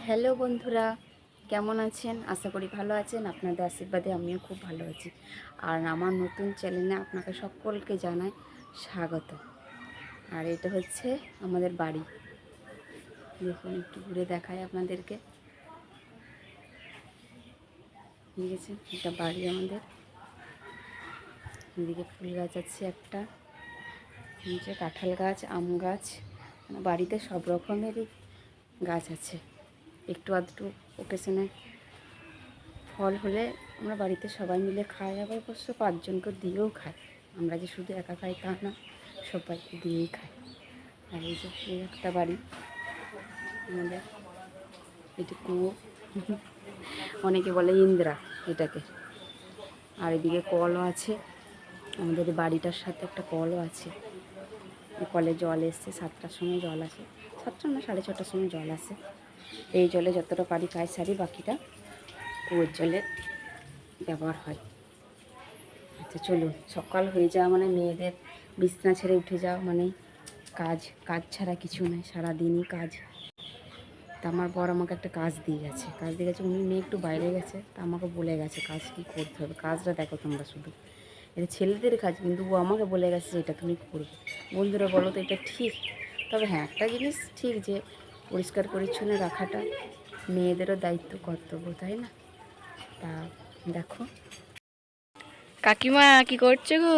Hello বন্ধুরা, কেমন আছেন? আশা করি ভালো আছেন। আপনাদের আশীর্বাদে আমিও খুব ভালো আছি। আর আমার নতুন চ্যানেলে আপনাকে সকলকে জানাই স্বাগত। আর এটা হচ্ছে আমাদের বাড়ি। দেখুন, একটু ঘুরে দেখাই আপনাদেরকে। দেখেছেন, এটা বাড়ি আমাদের। এদিকে ফুল গাছ আছে একটা, নিচে কাঁঠাল গাছ, আম গাছ। বাড়িতে সব রকমেরই গাছ আছে। একটু আধটু ওকেশনে ফল হলে আমরা বাড়িতে সবাই মিলে খাই, আবার অবশ্য 5 জনকে দিয়েও খাই। আমরা যে শুধু একা খাই তা না, সবাইকে দিয়েই খাই। আর এই যে এই একটা বাড়ি আমাদের, এটি কুয়ো, অনেকে বলে ইন্দ্রা এটাকে। আর এদিকে কলও আছে, আমাদের বাড়িটার সাথে একটা কলও আছে। কলে জল এসছে, 7টার সময় জল আসে, 7টা না 6:30টার সময় জল আসে। এই জলে যতটা পারি কাজ সারি, বাকিটা কুয়োর জলে ব্যবহার হয়। আচ্ছা চলুন, সকাল হয়ে যাওয়া মানে মেয়েদের বিছানা ছেড়ে উঠে যাওয়া মানে কাজ, কাজ ছাড়া কিছু নয়, সারাদিনই কাজ। তা আমার বর আমাকে একটা কাজ দিয়ে গেছে, উনি মেয়ে একটু বাইরে গেছে, তা আমাকে বলে গেছে কাজ কী করতে হবে। কাজটা দেখো তোমরা শুধু, এটা ছেলেদের কাজ, কিন্তু ও আমাকে বলে গেছে যে এটা তুমি করবে। বন্ধুরা বলো তো এটা ঠিক? তবে হ্যাঁ, একটা জিনিস ঠিক যে পরিষ্কার পরিচ্ছন্ন রাখাটা মেয়েদেরও দায়িত্ব, কর্তব্য, তাই না? তা দেখো কাকিমা কি করছো গো?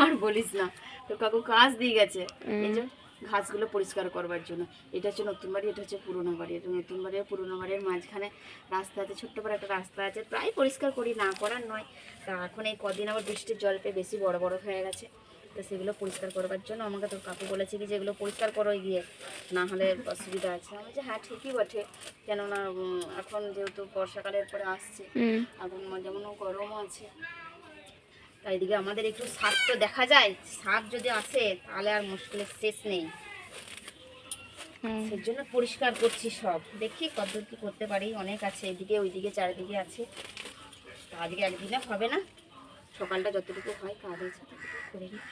আর বলিস না, তো কাকু কাজ দিয়ে গেছে এই যে ঘাসগুলো পরিষ্কার করবার জন্য। এটা হচ্ছে নতুন বাড়ি, এটা হচ্ছে পুরোনো বাড়ি। এটা নতুন বাড়ি আর পুরোনো বাড়ির মাঝখানে রাস্তা আছে, ছোট্ট করে একটা রাস্তা আছে, প্রায় পরিষ্কার করি, না করার নয়। তা এখন এই কদিন আবার বৃষ্টির জল পেয়ে বেশি বড় বড় হয়ে গেছে, তো সেগুলো পরিষ্কার করবার জন্য আমাকে তোর কাকু বলেছে কি যেগুলো পরিষ্কার করো গিয়ে, না হলে অসুবিধা আছে। আমি যে হ্যাঁ ঠিকই বটে, কেননা এখন যেহেতু বর্ষাকালের পরে আসছে, এখন যেমন গরমও আছে। তাই এদিকে আমাদের একটু সাপ তো দেখা যায়, সাপ যদি আসে তাহলে আর মুশকিলের শেষ নেই। সেই জন্য পরিষ্কার করছি সব, দেখি কতদূর কি করতে পারি। অনেক আছে, এদিকে ওইদিকে চারিদিকে আছে। আজকে একদিনে হবে না, সকালটা যতটুকু হয় কাজ আছে ততটুকু করে নিই।